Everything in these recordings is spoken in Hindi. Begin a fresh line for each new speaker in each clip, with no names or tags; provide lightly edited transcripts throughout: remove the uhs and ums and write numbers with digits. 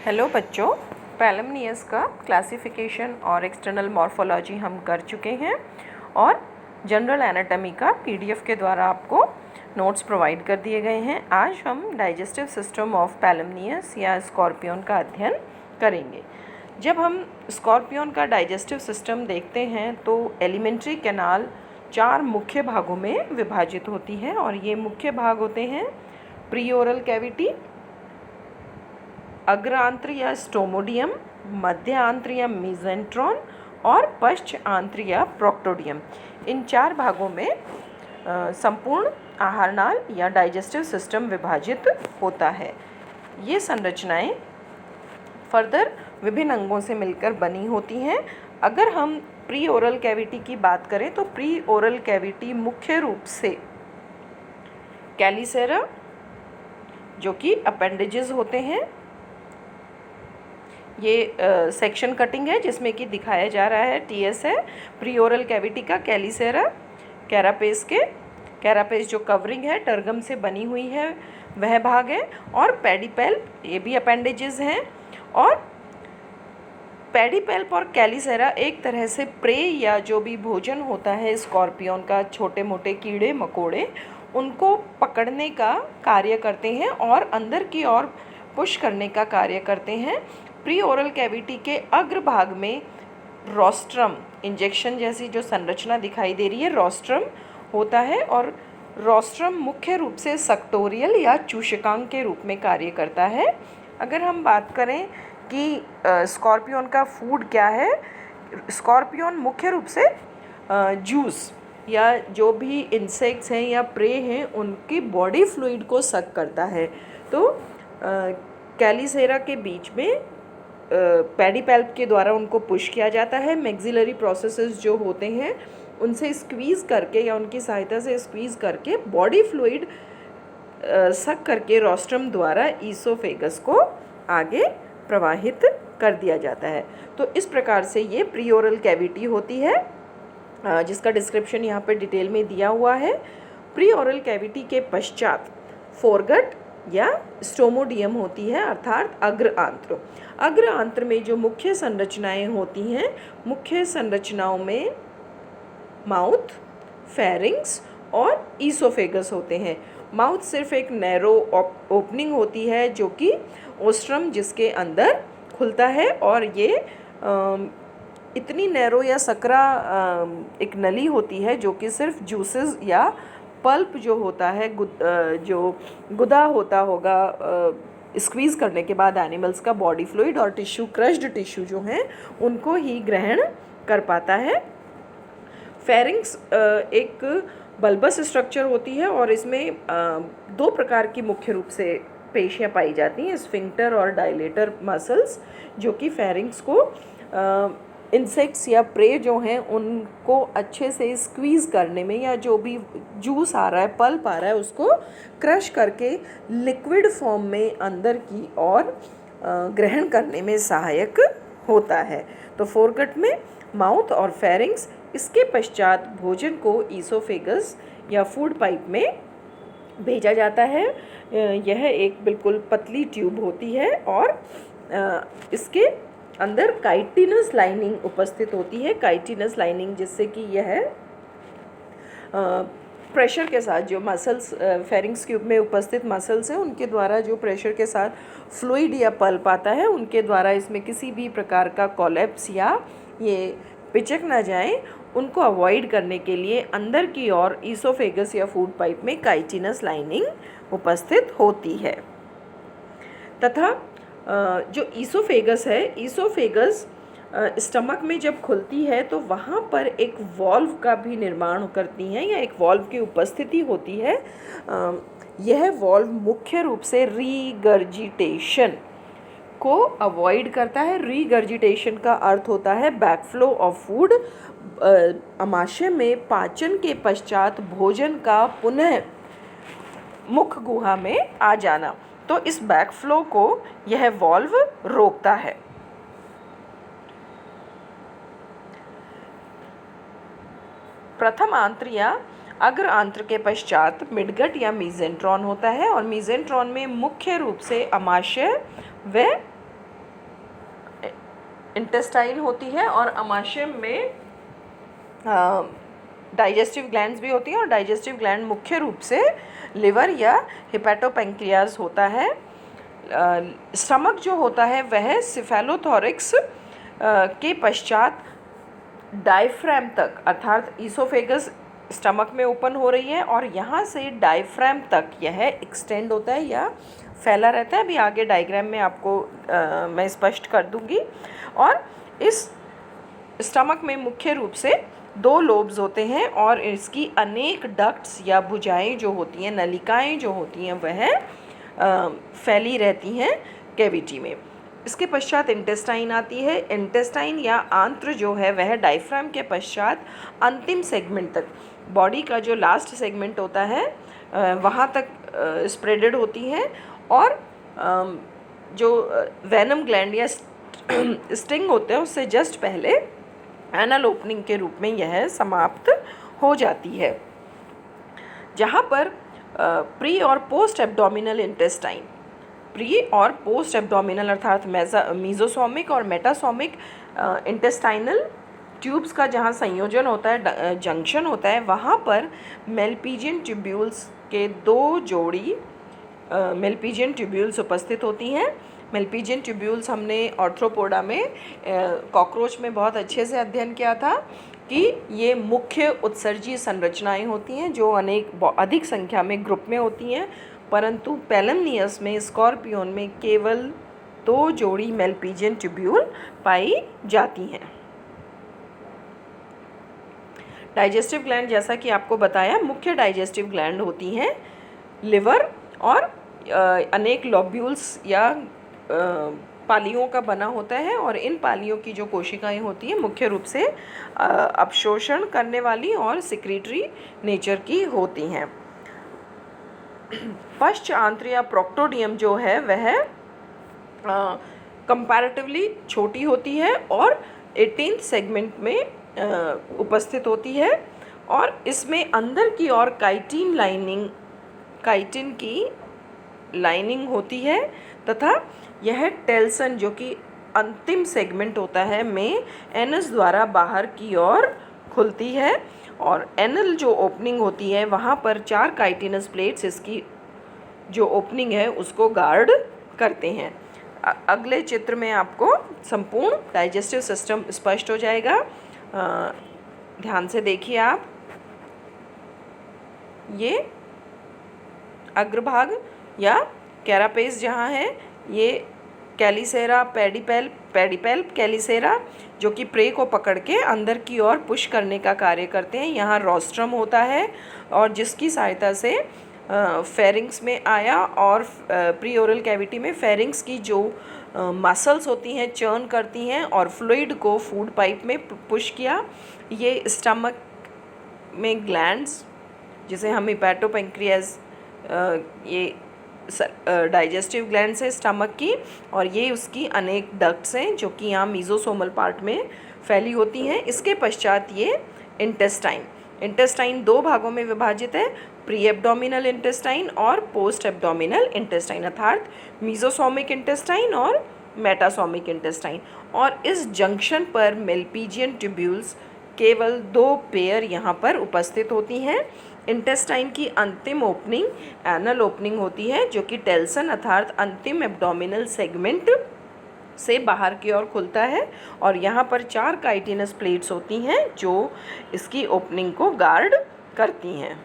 हेलो बच्चों, पैलमनियस का क्लासिफिकेशन और एक्सटर्नल मॉर्फोलॉजी हम कर चुके हैं और जनरल एनाटॉमी का पीडीएफ के द्वारा आपको नोट्स प्रोवाइड कर दिए गए हैं। आज हम डाइजेस्टिव सिस्टम ऑफ पैलमनियस या स्कॉर्पियन का अध्ययन करेंगे। जब हम स्कॉर्पियन का डाइजेस्टिव सिस्टम देखते हैं तो एलिमेंट्री कैनाल 4 मुख्य भागों में विभाजित होती है और ये मुख्य भाग होते हैं प्री ओरल कैविटी, अग्र आंत्र या स्टोमोडियम, मध्य आंत्र या मीजेंट्रॉन और पश्च आंत्र या प्रोक्टोडियम। इन 4 भागों में संपूर्ण आहारनाल या डाइजेस्टिव सिस्टम विभाजित होता है। ये संरचनाएं फर्दर विभिन्न अंगों से मिलकर बनी होती हैं। अगर हम प्री ओरल कैविटी की बात करें तो प्री ओरल कैविटी मुख्य रूप से कैलिसेरा जो कि अपेंडेजेस होते हैं, ये सेक्शन कटिंग है जिसमें कि दिखाया जा रहा है टीएस है प्री ओरल कैविटी का कैलिसेरा, कैरापेस जो कवरिंग है टर्गम से बनी हुई है वह भाग है, और पेडिपेल्प ये भी अपेंडेजेस हैं। और पेडिपेल्प और कैलिसेरा एक तरह से प्रे या जो भी भोजन होता है स्कॉर्पियन का, छोटे मोटे कीड़े मकोड़े, उनको पकड़ने का कार्य करते हैं और अंदर की ओर पुश करने का कार्य करते हैं। प्री ओरल कैविटी के अग्र भाग में रोस्ट्रम, इंजेक्शन जैसी जो संरचना दिखाई दे रही है, रोस्ट्रम होता है और रोस्ट्रम मुख्य रूप से सक्टोरियल या चूषकांग के रूप में कार्य करता है। अगर हम बात करें कि स्कॉर्पियन का फूड क्या है, स्कॉर्पियन मुख्य रूप से जूस या जो भी इंसेक्ट्स हैं या प्रे हैं उनकी बॉडी फ्लूइड को सक करता है। तो कैलिसेरा के बीच में पेडिपेल्प के द्वारा उनको पुश किया जाता है। मैक्सिलरी प्रोसेसेस जो होते हैं उनसे स्क्वीज़ करके या उनकी सहायता से स्क्वीज़ करके बॉडी फ्लूइड सक करके रोस्ट्रम द्वारा ईसोफेगस को आगे प्रवाहित कर दिया जाता है। तो इस प्रकार से ये प्री ओरल कैविटी होती है जिसका डिस्क्रिप्शन यहाँ पर डिटेल में दिया हुआ है। प्री ओरल कैविटी के पश्चात फोरगट या स्टोमोडियम होती है, अर्थात अग्र आंत्र। अग्र आंत्र में जो मुख्य संरचनाएं होती हैं, मुख्य संरचनाओं में माउथ, फेरिंग्स और ईसोफेगस होते हैं। माउथ सिर्फ एक नैरो ओपनिंग होती है जो कि ओस्ट्रम जिसके अंदर खुलता है, और ये इतनी नैरो या सकरा एक नली होती है जो कि सिर्फ जूसेस या पल्प जो होता है जो गुदा होता होगा स्क्वीज़ करने के बाद एनिमल्स का बॉडी फ्लूइड और टिश्यू, क्रश्ड टिश्यू जो हैं उनको ही ग्रहण कर पाता है। फेरिंग्स एक बल्बस स्ट्रक्चर होती है और इसमें 2 प्रकार की मुख्य रूप से पेशियाँ पाई जाती हैं, स्फिंक्टर और डायलेटर मसल्स, जो कि फेरिंग्स को इंसेक्ट्स या प्रे जो हैं उनको अच्छे से स्क्वीज़ करने में या जो भी जूस आ रहा है, पल्प आ रहा है, उसको क्रश करके लिक्विड फॉर्म में अंदर की ओर ग्रहण करने में सहायक होता है। तो फोरगट में माउथ और फेरिंग्स, इसके पश्चात भोजन को ईसोफेगस या फूड पाइप में भेजा जाता है। यह एक बिल्कुल पतली ट्यूब होती है और इसके अंदर काइटिनस लाइनिंग उपस्थित होती है। काइटिनस लाइनिंग जिससे कि यह प्रेशर के साथ जो मसल्स फेरिंग्स ट्यूब में उपस्थित मसल्स हैं उनके द्वारा जो प्रेशर के साथ फ्लूइड या पल्प आता है उनके द्वारा इसमें किसी भी प्रकार का कोलैप्स या ये पिचक ना जाए, उनको अवॉइड करने के लिए अंदर की ओर ईसोफेगस या फूड पाइप में काइटिनस लाइनिंग उपस्थित होती है। तथा जो ईसोफेगस है, ईसोफेगस स्टमक में जब खुलती है तो वहाँ पर एक वॉल्व का भी निर्माण करती हैं या एक वॉल्व की उपस्थिति होती है। यह वॉल्व मुख्य रूप से रीगर्जिटेशन को अवॉइड करता है। रीगर्जिटेशन का अर्थ होता है बैकफ्लो ऑफ फूड, आमाशय में पाचन के पश्चात भोजन का पुनः मुख गुहा में आ जाना। तो इस बैकफ्लो को यह वॉल्व रोकता है। प्रथम आंत्र या अग्र आंत्र के पश्चात मिडगट या मीजेंट्रॉन होता है और मीजेंट्रॉन में मुख्य रूप से आमाशय व इंटेस्टाइन होती है और आमाशय में डाइजेस्टिव ग्लैंड्स भी होती हैं और डाइजेस्टिव ग्लैंड मुख्य रूप से लिवर या हिपैटोपेंक्रियाज होता है। स्टमक जो होता है वह सिफेलोथोरिक्स के पश्चात डायफ्राम तक अर्थात ईसोफेगस स्टमक में ओपन हो रही है और यहाँ से डायफ्राम तक यह एक्सटेंड होता है या फैला रहता है। अभी आगे डायग्राम में आपको मैं स्पष्ट कर दूंगी। और इस स्टमक में मुख्य रूप से 2 लोब्स होते हैं और इसकी अनेक डक्ट्स या भुजाएं जो होती हैं, नलिकाएं जो होती हैं, वह फैली रहती हैं कैविटी में। इसके पश्चात इंटेस्टाइन आती है। इंटेस्टाइन या आंत्र जो है वह डायफ्राम के पश्चात अंतिम सेगमेंट तक, बॉडी का जो लास्ट सेगमेंट होता है वहाँ तक स्प्रेडेड होती हैं और जो वेनम ग्लैंड या स्टिंग होते हैं उससे जस्ट पहले एनल ओपनिंग के रूप में यह समाप्त हो जाती है, जहाँ पर प्री और पोस्ट एब्डोमिनल इंटेस्टाइन, प्री और पोस्ट एब्डोमिनल अर्थात मीजोसोमिक और मेटासोमिक इंटेस्टाइनल ट्यूब्स का जहाँ संयोजन होता है, जंक्शन होता है, वहाँ पर मेलपीजियन ट्यूब्यूल्स के 2 जोड़ी मेलपीजियन ट्यूब्यूल्स उपस्थित होती हैं। मेलपीजियन ट्यूब्यूल्स हमने ऑर्थ्रोपोडा में कॉकरोच में बहुत अच्छे से अध्ययन किया था कि ये मुख्य उत्सर्जीय संरचनाएं होती हैं जो अधिक संख्या में ग्रुप में होती हैं, परंतु पैलमनियस में, स्कॉर्पियोन में केवल 2 जोड़ी मेलपीजियन ट्यूब्यूल पाई जाती हैं। डाइजेस्टिव ग्लैंड, जैसा कि आपको बताया, मुख्य डाइजेस्टिव ग्लैंड होती हैं लिवर और अनेक लोब्यूल्स या पालियों का बना होता है और इन पालियों की जो कोशिकाएं होती हैं मुख्य रूप से अवशोषण करने वाली और सिक्रीटरी नेचर की होती हैं। पश्च आंत्र या प्रोक्टोडियम जो है वह कंपैरेटिवली छोटी होती है और 18th सेगमेंट में उपस्थित होती है और इसमें अंदर की ओर काइटिन की लाइनिंग होती है तथा यह टेल्सन जो कि अंतिम सेगमेंट होता है में एनस द्वारा बाहर की ओर खुलती है और एनल जो ओपनिंग होती है वहाँ पर 4 काइटिनस प्लेट्स इसकी जो ओपनिंग है उसको गार्ड करते हैं। अगले चित्र में आपको संपूर्ण डाइजेस्टिव सिस्टम स्पष्ट हो जाएगा। ध्यान से देखिए आप, ये अग्रभाग या कैरापेस जहाँ है, ये कैलिसेरा पेडिपेल्प कैलिसेरा जो कि प्रे को पकड़ के अंदर की ओर पुश करने का कार्य करते हैं। यहाँ रोस्ट्रम होता है और जिसकी सहायता से फेरिंग्स में आया और प्री ओरल कैविटी में फेरिंग्स की जो मसल्स होती हैं चर्न करती हैं और फ्लूइड को फूड पाइप में पुश किया। ये स्टमक में ग्लैंड्स जिसे हम हिपैटोपेंक्रियाज, ये डाइजेस्टिव ग्लैंड्स है स्टमक की और ये उसकी अनेक डक्ट्स हैं जो कि यहाँ मीजोसोमल पार्ट में फैली होती हैं। इसके पश्चात ये इंटेस्टाइन 2 भागों में विभाजित है, प्री एब्डोमिनल इंटेस्टाइन और पोस्ट एब्डोमिनल इंटेस्टाइन अर्थात मीजोसोमिक इंटेस्टाइन और मेटासोमिक इंटेस्टाइन। और इस जंक्शन पर मेलपीजियन ट्यूब्यूल्स केवल 2 पेयर यहाँ पर उपस्थित होती हैं। इंटेस्टाइन की अंतिम ओपनिंग एनल ओपनिंग होती है जो कि टेल्सन अर्थात अंतिम एब्डोमिनल सेगमेंट से बाहर की ओर खुलता है और यहाँ पर 4 काइटिनस प्लेट्स होती हैं जो इसकी ओपनिंग को गार्ड करती हैं।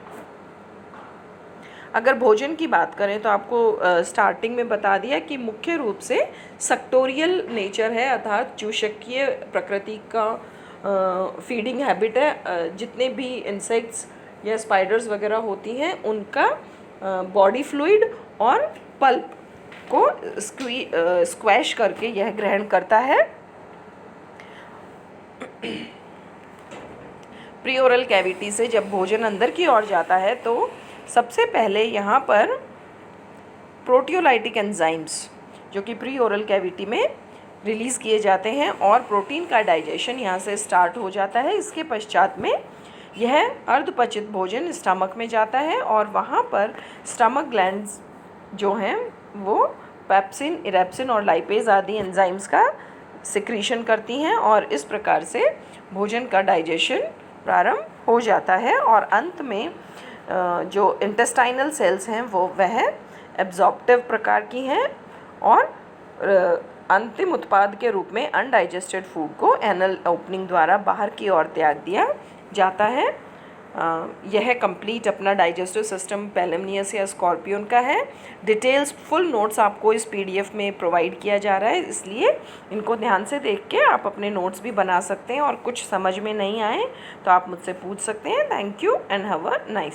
अगर भोजन की बात करें तो आपको स्टार्टिंग में बता दिया कि मुख्य रूप से सक्टोरियल नेचर है अर्थात चूषकीय प्रकृति का फीडिंग हैबिट है। जितने भी इंसेक्ट्स या स्पाइडर्स वगैरह होती हैं उनका बॉडी फ्लूइड और पल्प को स्क्वैश करके यह ग्रहण करता है। प्री ओरल कैविटी से जब भोजन अंदर की ओर जाता है तो सबसे पहले यहाँ पर प्रोटियोलाइटिक एंजाइम्स जो कि प्री ओरल कैविटी में रिलीज़ किए जाते हैं और प्रोटीन का डाइजेशन यहाँ से स्टार्ट हो जाता है। इसके पश्चात में यह अर्धपचित भोजन स्टमक में जाता है और वहाँ पर स्टमक ग्लैंड्स जो हैं वो पेप्सिन, इरेप्सिन और लाइपेज आदि एंजाइम्स का सिक्रीशन करती हैं और इस प्रकार से भोजन का डाइजेशन प्रारंभ हो जाता है। और अंत में जो इंटेस्टाइनल सेल्स हैं वह एब्जॉर्प्टिव प्रकार की हैं और अंतिम उत्पाद के रूप में अनडाइजेस्टेड फूड को एनल ओपनिंग द्वारा बाहर की ओर त्याग दिया जाता है। यह कंप्लीट अपना डाइजेस्टिव सिस्टम पैलिमनियस या स्कॉर्पियन का है। डिटेल्स फुल नोट्स आपको इस पीडीएफ में प्रोवाइड किया जा रहा है, इसलिए इनको ध्यान से देख के आप अपने नोट्स भी बना सकते हैं और कुछ समझ में नहीं आए तो आप मुझसे पूछ सकते हैं। Thank you and have a nice